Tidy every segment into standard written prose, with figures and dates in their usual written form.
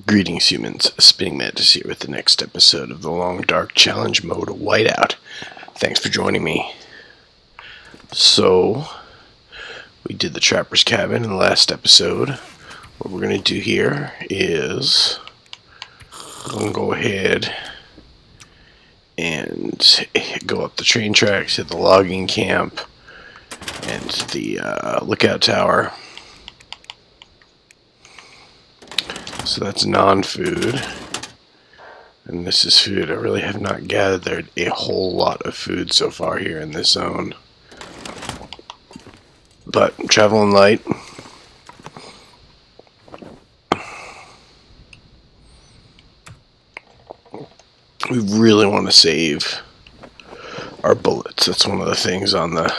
Greetings, humans. Spinning Mantis here with the next episode of the Long Dark Challenge mode Whiteout. Thanks for joining me. So, we did the Trapper's Cabin in the last episode. What we're going to do here is I'm going to go ahead and go up the train tracks, hit the logging camp, and the lookout tower. So that's non-food, and this is food. I really have not gathered a whole lot of food so far here in this zone, but I'm traveling light. We really want to save our bullets. That's one of the things on the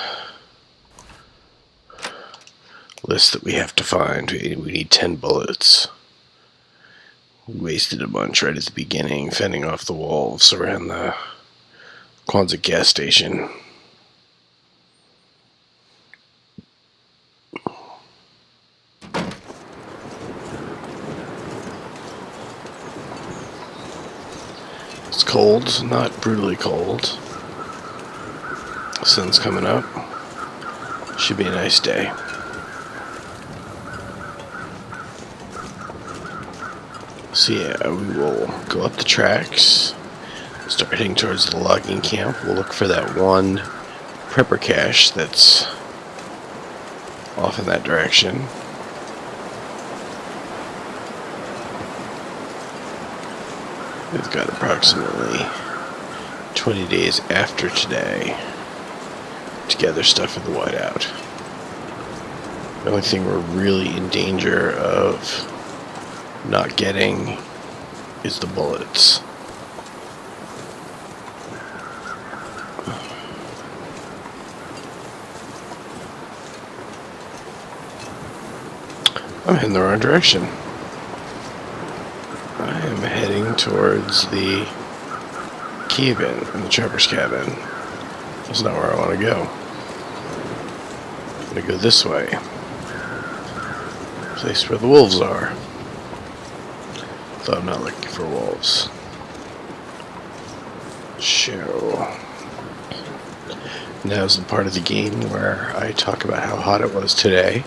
list that we have to find. We need 10 bullets. We wasted a bunch right at the beginning, fending off the wolves around the Quonset gas station. It's cold, not brutally cold. The sun's coming up. Should be a nice day. So yeah, we will go up the tracks, start heading towards the logging camp. We'll look for that one prepper cache that's off in that direction. We've got approximately 20 days after today to gather stuff for the Whiteout. The only thing we're really in danger of not getting is the bullets. I'm heading the wrong direction. I am heading towards the cave-in in the Trapper's Cabin. That's not where I want to go. I'm going to go this way. Place where the wolves are. Though I'm not looking for wolves. Show. Now's the part of the game where I talk about how hot it was today.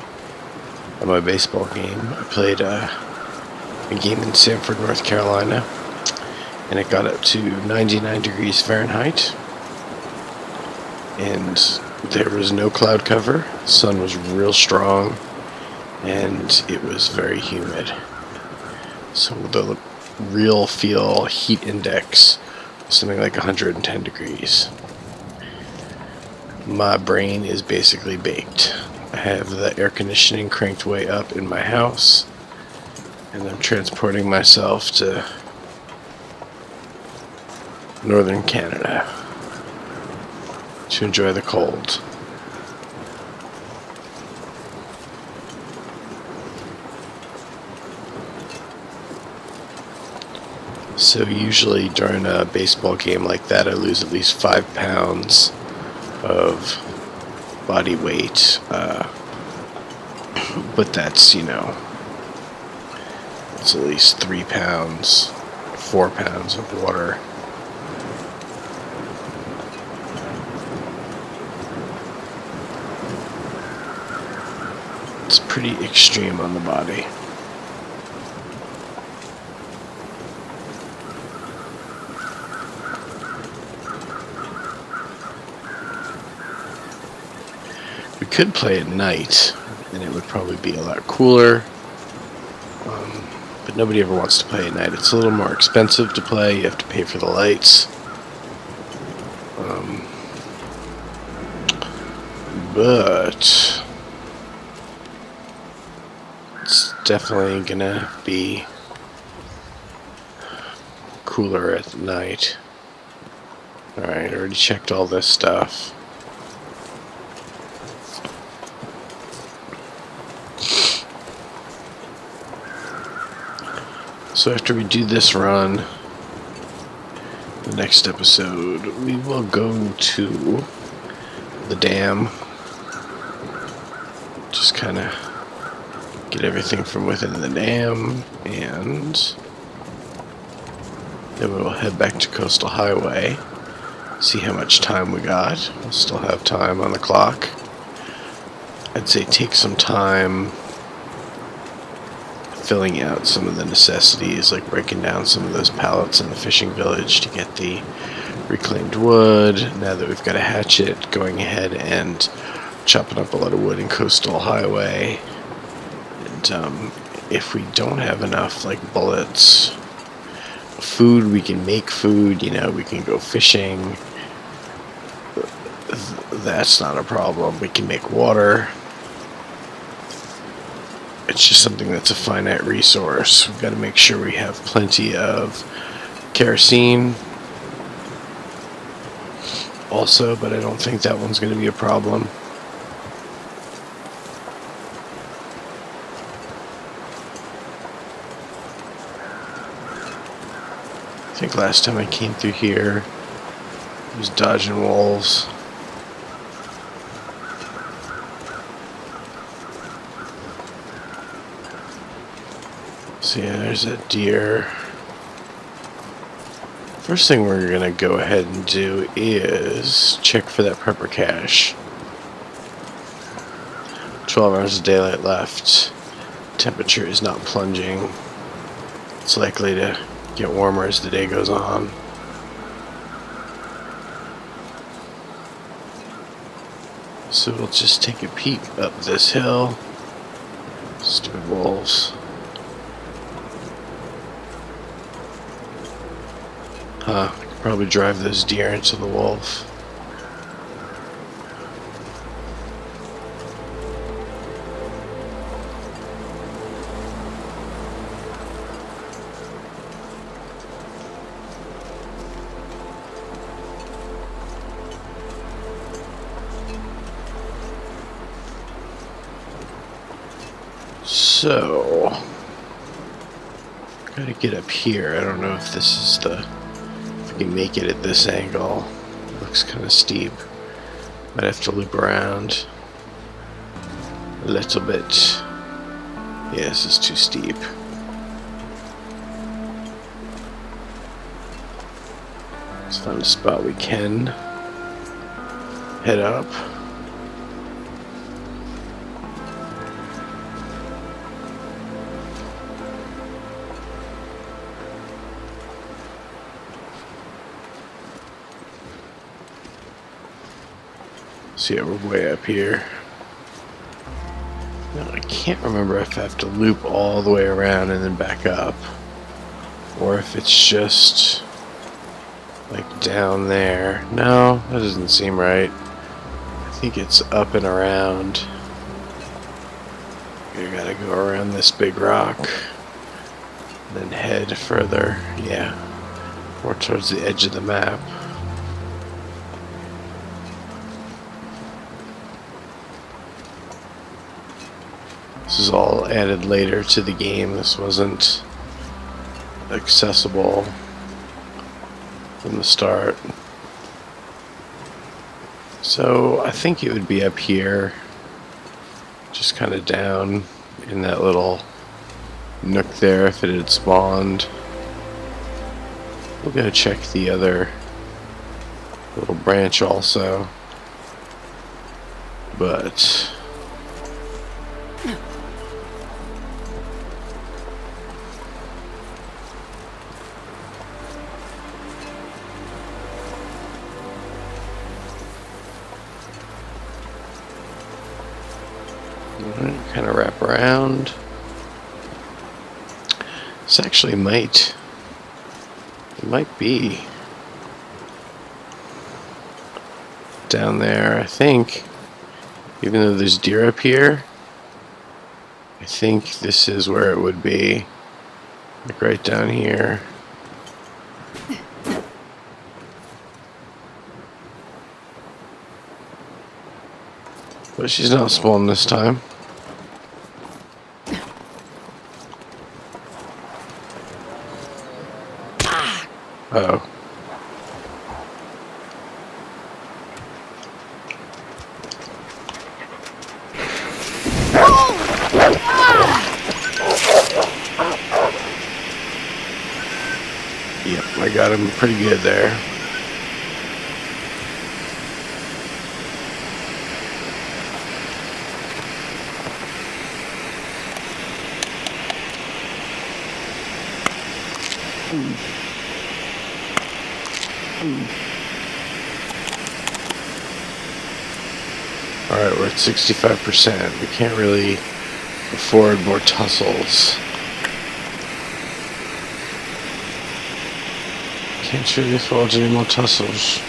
At my baseball game, I played a game in Sanford, North Carolina, and it got up to 99 degrees Fahrenheit, and there was no cloud cover. The sun was real strong, and it was very humid. So the real feel heat index was something like 110 degrees. My brain is basically baked. I have the air conditioning cranked way up in my house, and I'm transporting myself to northern Canada to enjoy the cold. So usually during a baseball game like that, I lose at least 5 pounds of body weight, but that's, it's at least 3 pounds, 4 pounds of water. It's pretty extreme on the body. We could play at night, and it would probably be a lot cooler, but nobody ever wants to play at night. It's a little more expensive to play. You have to pay for the lights, but it's definitely gonna be cooler at night. Alright, I already checked all this stuff. So after we do this run, the next episode, we will go to the dam. Just kind of get everything from within the dam, and then we'll head back to Coastal Highway, see how much time we got. We'll still have time on the clock. I'd say take some time filling out some of the necessities, like breaking down some of those pallets in the fishing village to get the reclaimed wood. Now that we've got a hatchet, going ahead and chopping up a lot of wood in Coastal Highway. And if we don't have enough, like bullets, food, we can make food, you know, we can go fishing. That's not a problem. We can make water. It's just something that's a finite resource. We've got to make sure we have plenty of kerosene also, but I don't think that one's going to be a problem. I think last time I came through here, I was dodging wolves. So yeah, there's a deer. First thing we're going to go ahead and do is check for that prepper cache. 12 hours of daylight left. Temperature is not plunging. It's likely to get warmer as the day goes on. So we'll just take a peek up this hill. Stupid wolves. I could probably drive those deer into the wolf. So, gotta get up here. I don't know if this is the... if we can make it at this angle. Looks kind of steep. Might have to loop around a little bit. Yeah, this is too steep. Let's find a spot we can head up. So yeah, we're way up here. Now, I can't remember if I have to loop all the way around and then back up, or if it's just like down there. No, that doesn't seem right. I think it's up and around. You gotta go around this big rock, and then head further. Yeah, more towards the edge of the map. This is all added later to the game. This wasn't accessible from the start. So I think it would be up here, just kind of down in that little nook there if it had spawned. We'll go check the other little branch also. But kind of wrap around. This actually might be down there, I think. Even though there's deer up here, I think this is where it would be. Like right down here. But she's not spawning this time. Uh-oh. Yep, I got him pretty good there. Alright, we're at 65%. We can't really afford more tussles. Can't really afford any more tussles.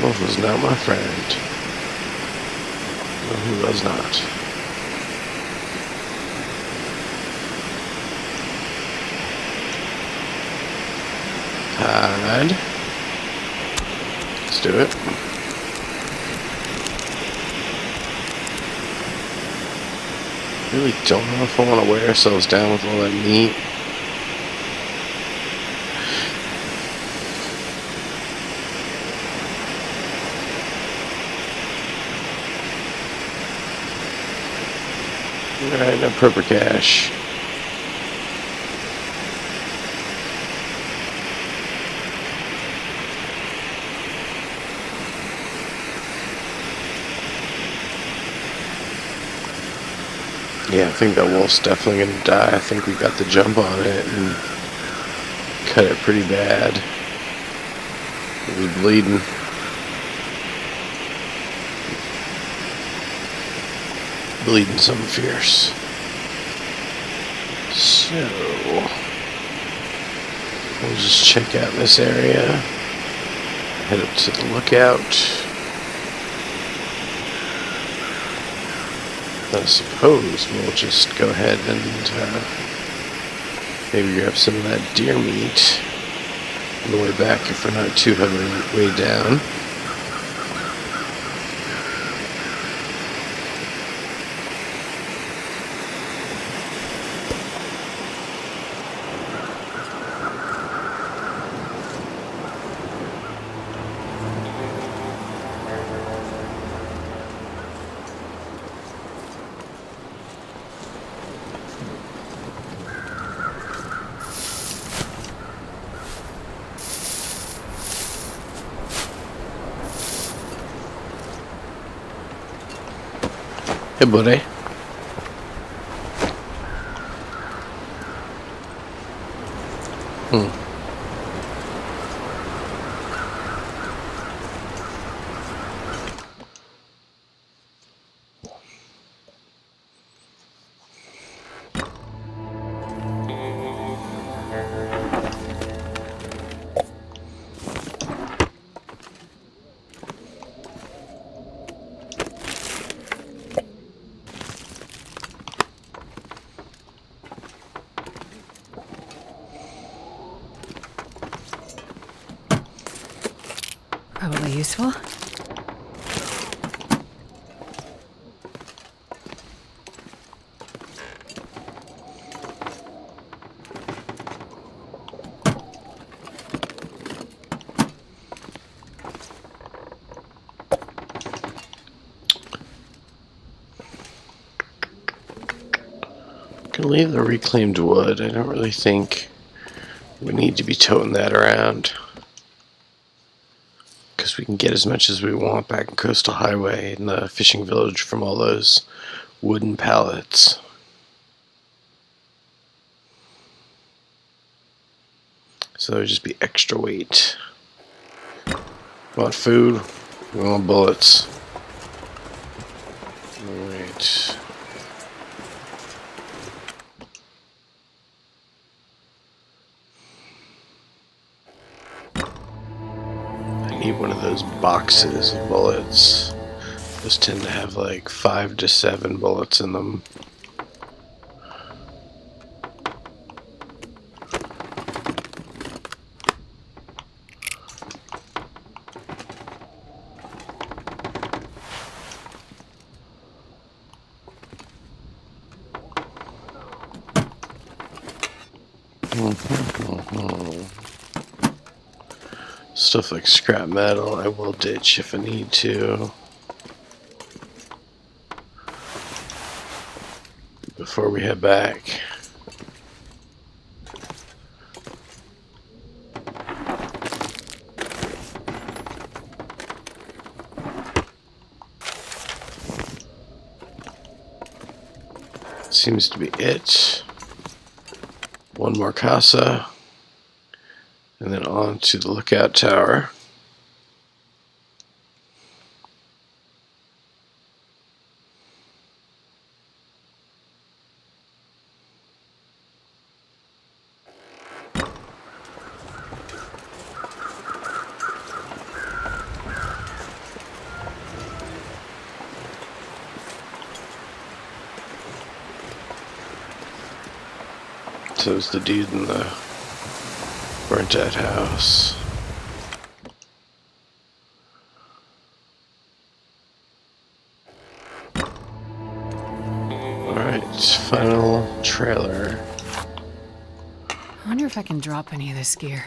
Wolf was not my friend. No, he was not. Hide. Let's do it. Really don't know if I want to weigh ourselves down with all that meat. Alright, no purple cash. Yeah, I think that wolf's definitely gonna die. I think we got the jump on it and cut it pretty bad. It was bleeding. Bleeding something fierce. So we'll just check out this area. Head up to the lookout. I suppose we'll just go ahead and maybe grab some of that deer meat on the way back if we're not too heavily weighed down. Hey, buddy. Probably useful. Can leave the reclaimed wood. I don't really think we need to be toting that around. Because we can get as much as we want back in Coastal Highway in the fishing village from all those wooden pallets. So there would just be extra weight. We want food, we want bullets. Alright. I need one of those boxes of bullets. Those tend to have like 5 to 7 bullets in them. Stuff like scrap metal I will ditch if I need to. before we head back. Seems to be it. One more casa, and then on to the lookout tower. So it's the dude in the burnt out house. Alright, final trailer. I wonder if I can drop any of this gear.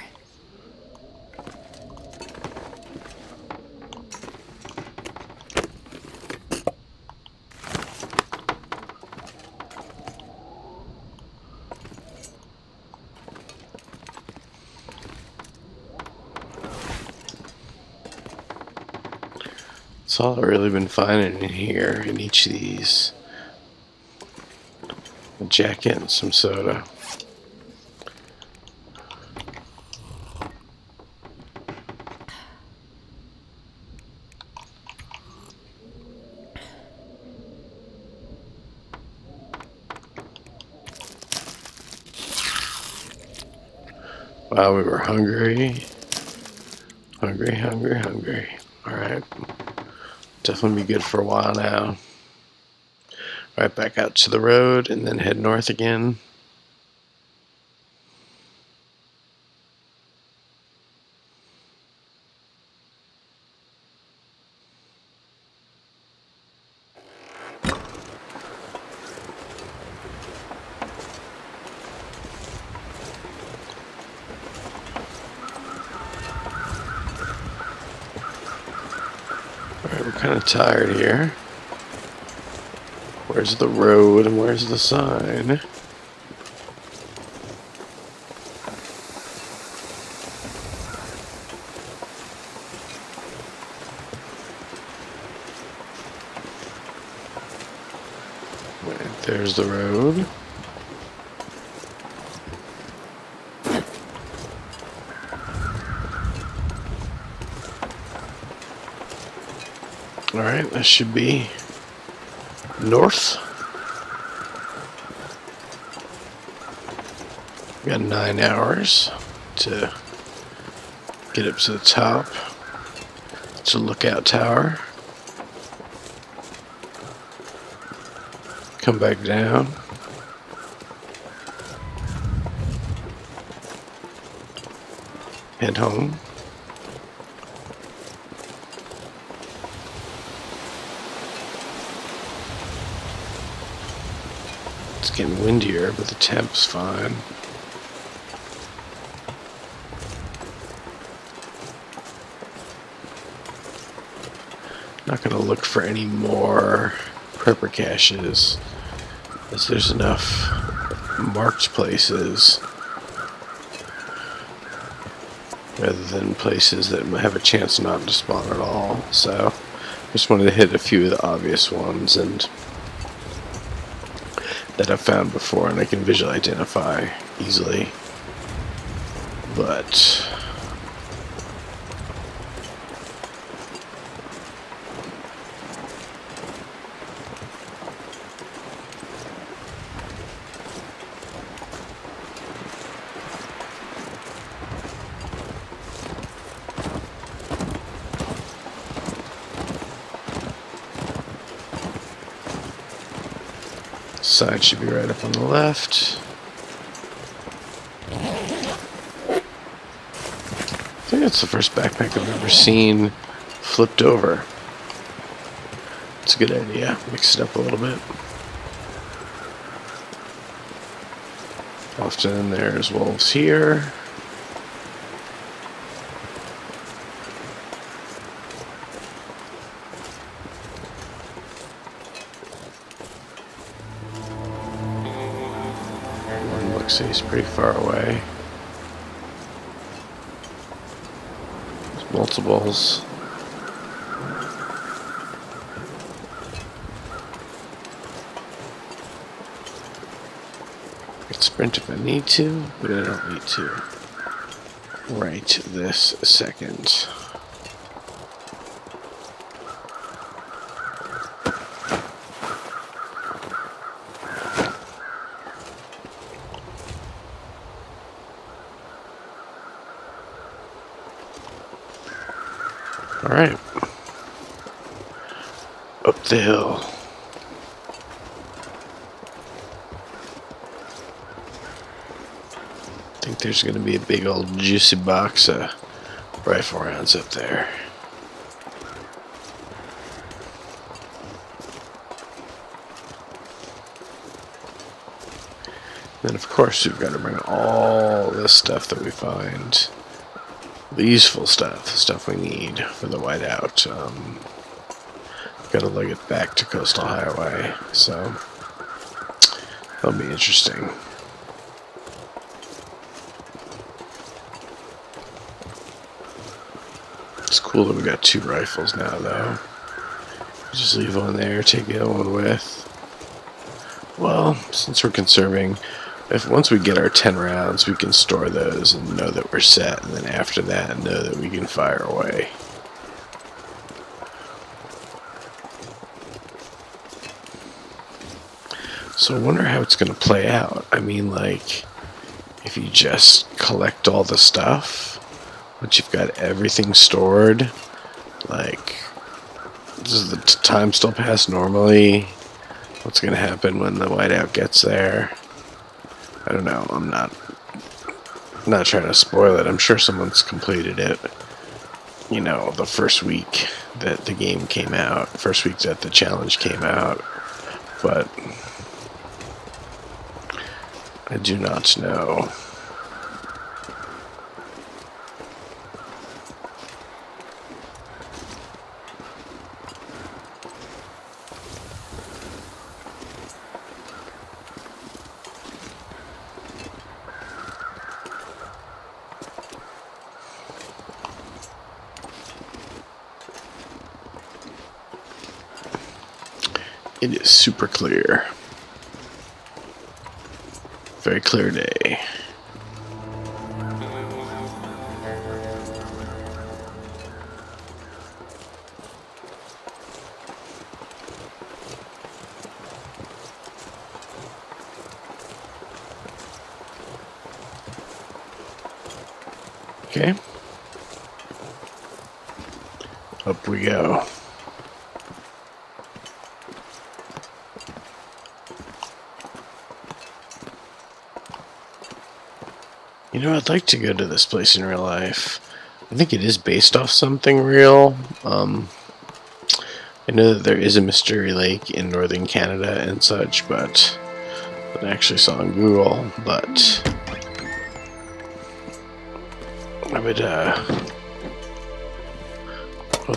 That's all I've really been finding in here in each of these. A jacket and some soda. Wow, we were hungry. Hungry. Alright. Definitely be good for a while now. Right back out to the road and then head north again. Alright, we're kind of tired here. Where's the road and where's the sign? Right, there's the road. Alright, that should be north. We got 9 hours to get up to the top. It's a lookout tower. Come back down. Head home. It's getting windier, but the temp's fine. Not gonna look for any more prepper caches, as there's enough marked places rather than places that have a chance not to spawn at all. So just wanted to hit a few of the obvious ones and that I've found before and I can visually identify easily. But side should be right up on the left. I think that's the first backpack I've ever seen flipped over. It's a good idea. Mix it up a little bit. Often there's wolves here. so he's pretty far away. There's multiples. I can sprint if I need to, but I don't need to right this second. Alright. Up the hill. I think there's going to be a big old juicy box of rifle rounds up there. Then of course we've got to bring all this stuff that we find. The useful stuff, the stuff we need for the Whiteout. Got to lug it back to Coastal Highway, so that'll be interesting. It's cool that we got 2 rifles now, though. Just leave one there, take the other one with. Well, since we're conserving, once we get our 10 rounds, we can store those and know that we're set, and then after that, know that we can fire away. So I wonder how it's going to play out. I mean, like, if you just collect all the stuff, once you've got everything stored, like, does the time still pass normally? What's going to happen when the Whiteout gets there? I don't know. I'm not trying to spoil it. I'm sure someone's completed it. You know, the first week that the game came out, first week that the challenge came out, but I do not know. It is super clear. Very clear day. Okay. Up we go. You know, I'd like to go to this place in real life. I think it is based off something real. I know that there is a mystery lake in northern Canada and such, but I actually saw on Google, but I would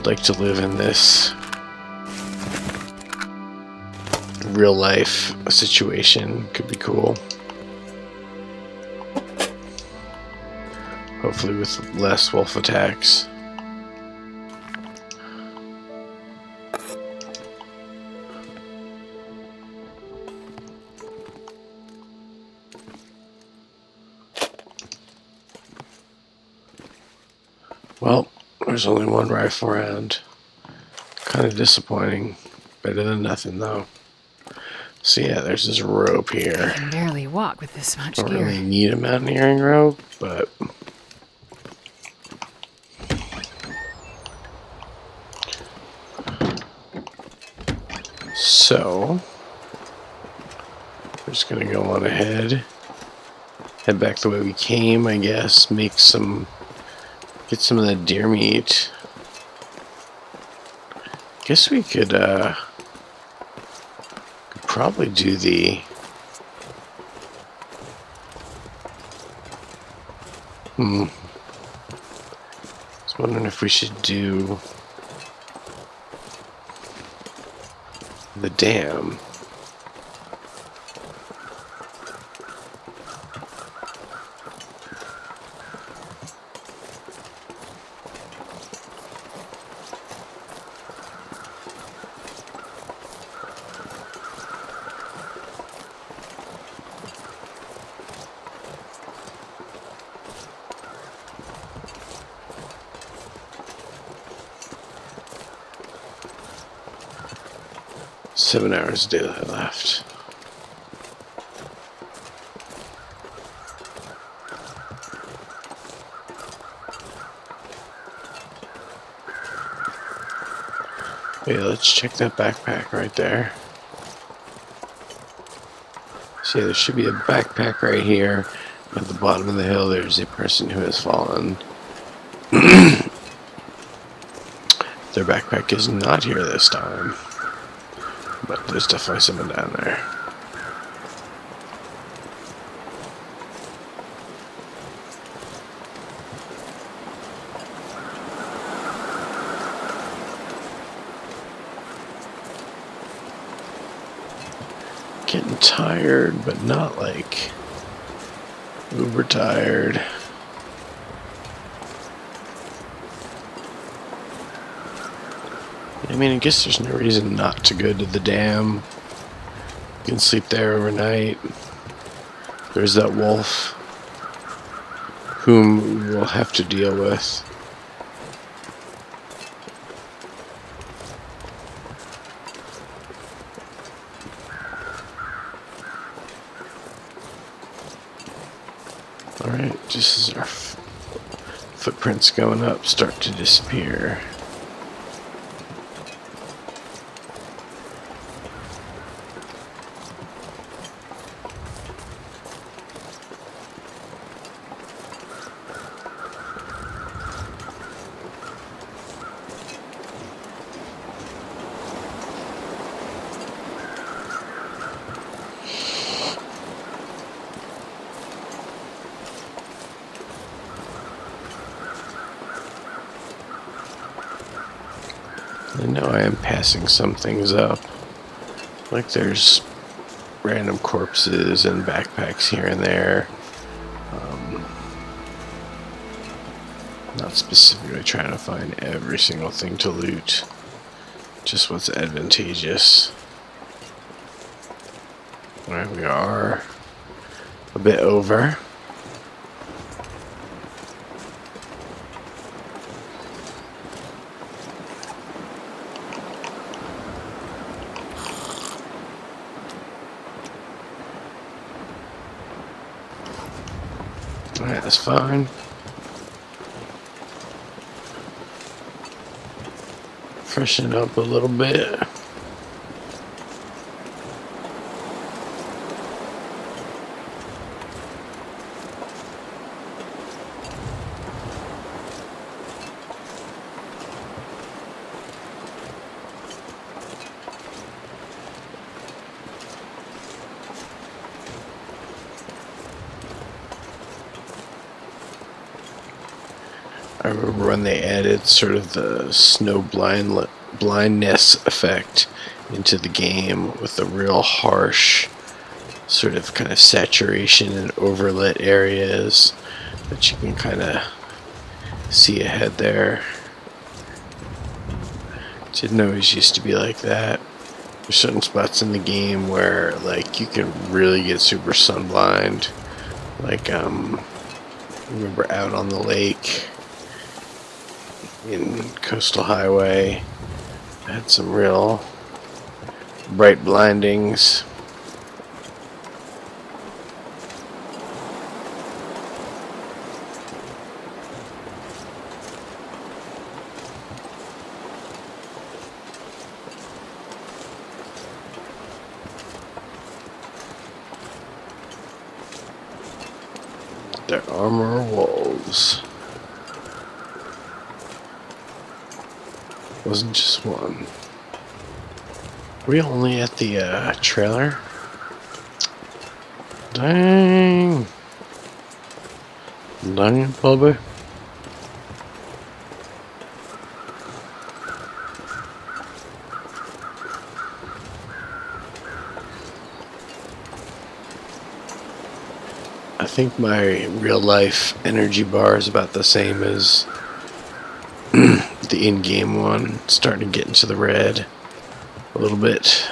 like to live in this real life situation. Could be cool. Hopefully with less wolf attacks. Well, there's only one rifle round. Kind of disappointing. Better than nothing, though. So yeah, there's this rope here. I can barely walk with this much Don't gear. really need a mountaineering rope, but so we're just gonna go on ahead, head back the way we came, I guess. Get some of that deer meat. Guess we could probably do the I was wondering if we should do the dam. 7 hours of daylight left. Okay, let's check that backpack right there. See, there should be a backpack right here. At the bottom of the hill, there's a person who has fallen. Their backpack is not here this time. But there's definitely someone down there. Getting tired, but not like uber tired. I mean, I guess there's no reason not to go to the dam. You can sleep there overnight. There's that wolf whom we will have to deal with. Alright, just as our footprints going up start to disappear. I know I am passing some things up. Like there's random corpses and backpacks here and there. Not specifically trying to find every single thing to loot. Just what's advantageous. Alright, we are a bit over. Alright, that's fine. Freshen up a little bit. I remember when they added sort of the snow blindness effect into the game with the real harsh sort of kind of saturation and overlit areas that you can kind of see ahead there. It didn't always used to be like that. There's certain spots in the game where like you can really get super sunblind. Like remember out on the lake in Coastal Highway, I had some real bright blindings. They're armor wolves. Wasn't just one. Were we only at the trailer? Dang. Dang, Bubba. I think my real life energy bar is about the same as the in-game one. It's starting to get into the red a little bit.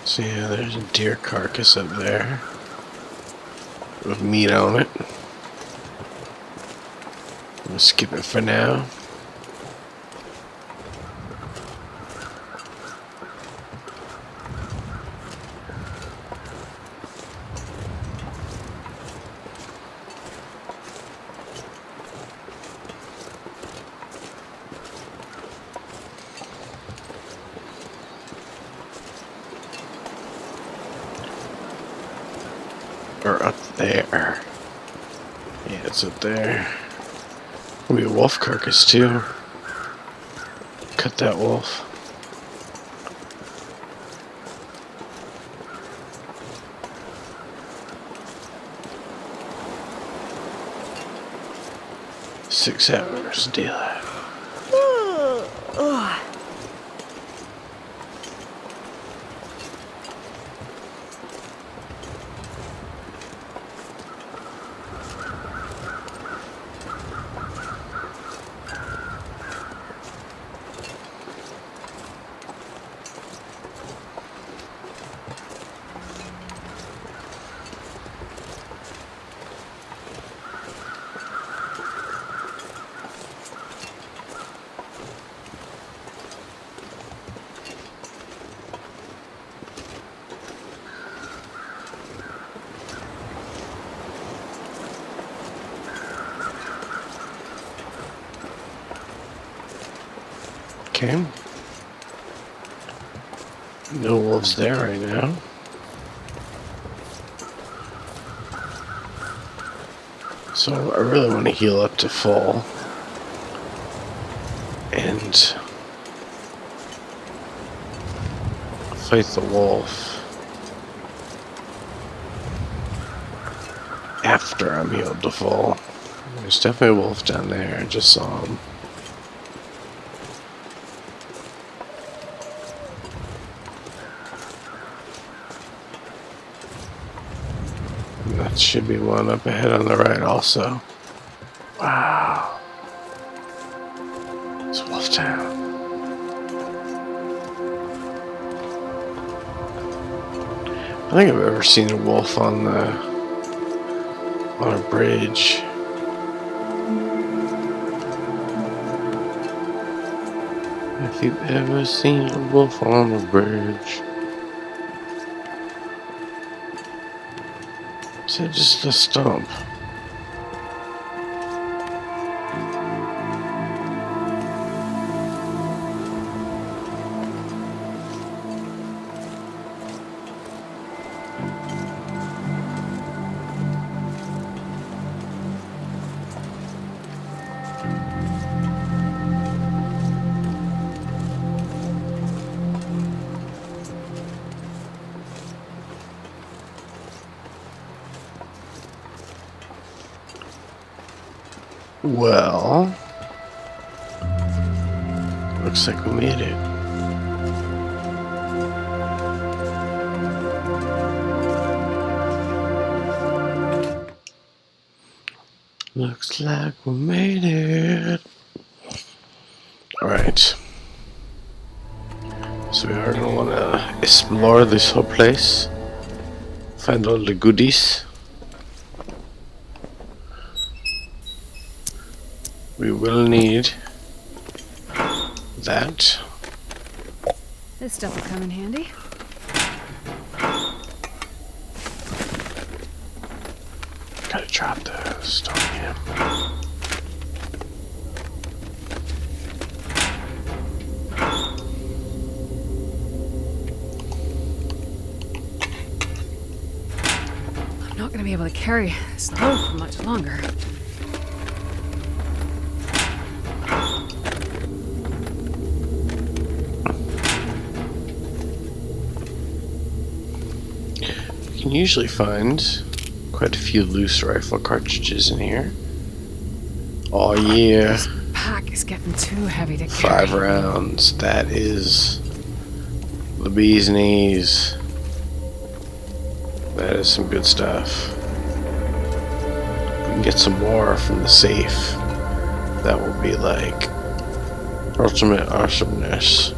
So yeah, there's a deer carcass up there with meat on it. We'll skip it for now. Or up there. Yeah, it's up there. There'll be a wolf carcass too. Cut that wolf. Six hours daylight. Okay. No wolves there right now. So I really want to heal up to full. And fight the wolf after I'm healed to full. There's definitely a wolf down there. I just saw him. That should be one up ahead on the right also. Wow. It's Wolf Town. I don't think I've ever seen a wolf on a bridge. If you've ever seen a wolf on a bridge. Is it just a stump? Well, looks like we made it. Looks like we made it. Alright. So we are going to want to explore this whole place. Find all the goodies. We will need that. This stuff will come in handy. Gotta drop the stone here. I'm not gonna be able to carry this load for much longer. You can usually find quite a few loose rifle cartridges in here. Oh yeah. This pack is getting too heavy to carry. 5 rounds. That is the bee's knees. That is some good stuff. We can get some more from the safe. That will be like ultimate awesomeness.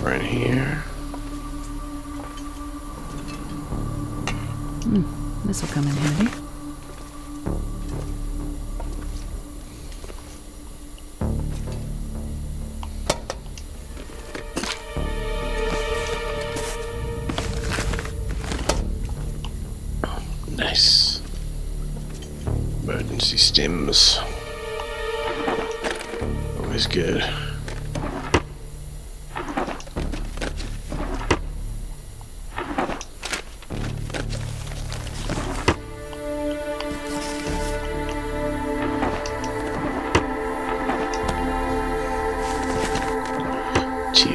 over in here. This will come in handy. Nice. Emergency stims. Always good.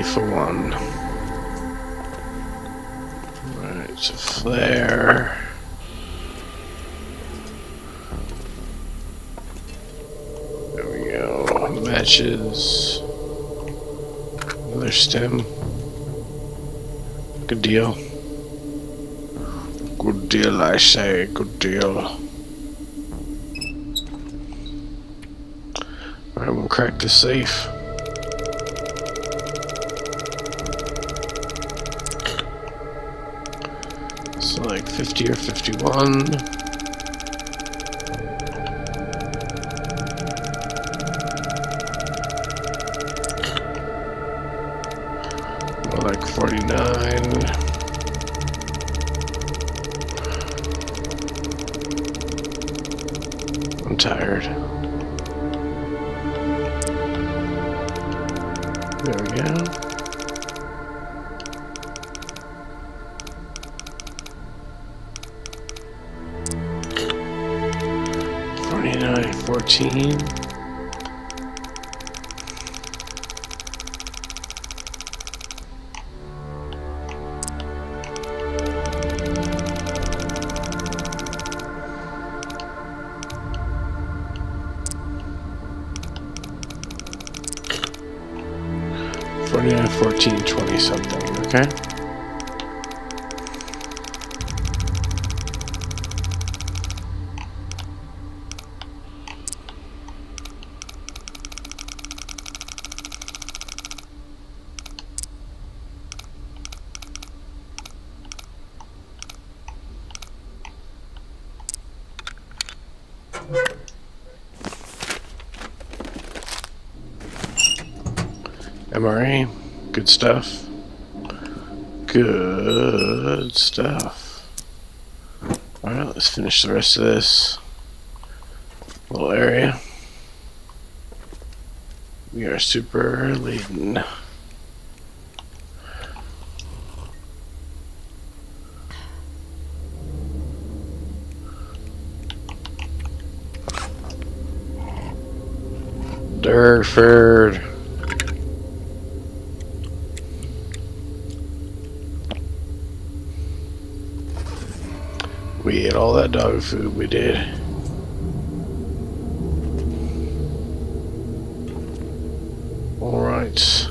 For one. Right, so flare. There we go. Matches. Another stem. Good deal. Good deal, I say. Good deal. Alright, we'll crack the safe. So like 50 or 51. More like 49. I'm tired. There we go. $49, 14. $49, 14, 20 something, okay? MRA, good stuff. Good stuff. Alright, let's finish the rest of this little area. We are super laden. Durford. We ate all that dog food, we did. Alright.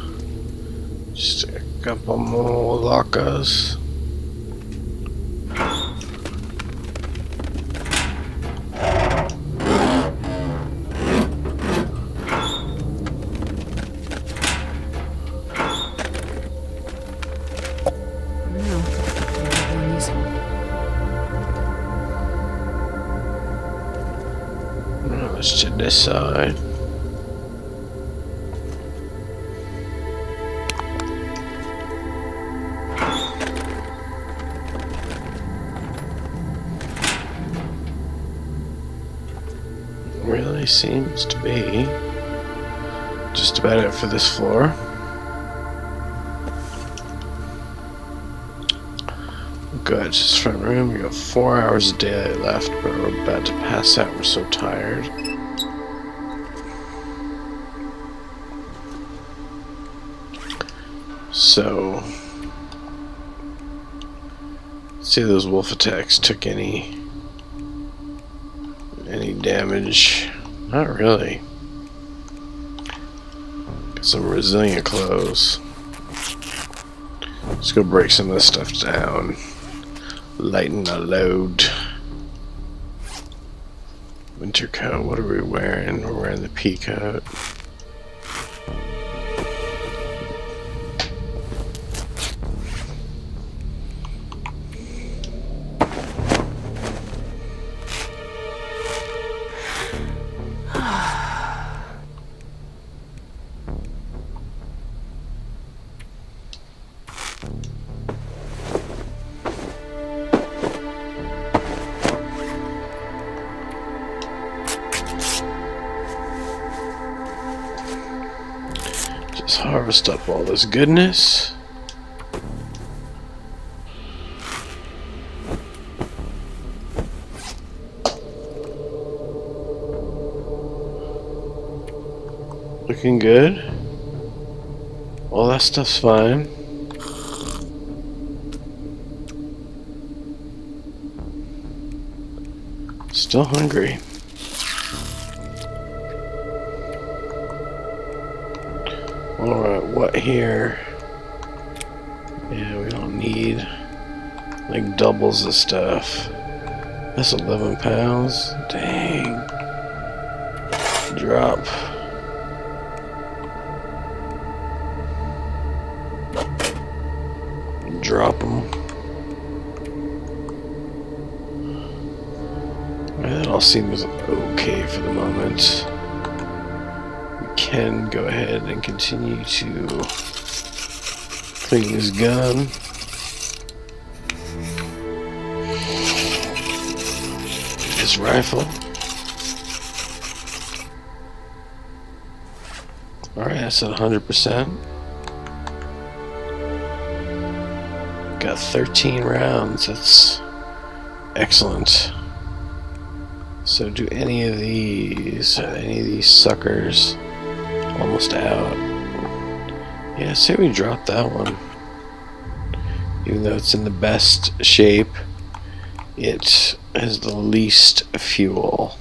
Just a couple more lockas. Let's check this side. Really seems to be just about it for this floor. Good, just front room. We got 4 hours of daylight left, but we're about to pass out. We're so tired. So, see, those wolf attacks took any damage? Not really. Got some resilient clothes. Let's go break some of this stuff down. Lighten the load. Winter coat, what are we wearing? We're wearing the pea coat. Let's harvest up all this goodness. Looking good. All that stuff's fine. Still hungry. Alright, what here? Yeah, we don't need like doubles of stuff. That's 11 pounds. Dang. Drop. Drop them. That all seems okay for the moment. We can go ahead and continue to clean this gun. This rifle. Alright, that's at 100%. Got 13 rounds. That's excellent. So do any of these suckers almost out? Yeah, say we drop that one. Even though it's in the best shape, it has the least fuel.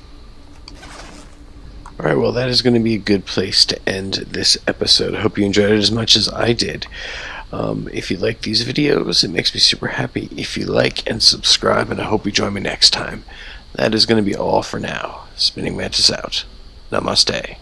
Alright, well that is going to be a good place to end this episode. I hope you enjoyed it as much as I did. If you like these videos, it makes me super happy if you like and subscribe, and I hope you join me next time. That is going to be all for now. Spinning Mantis out. Namaste.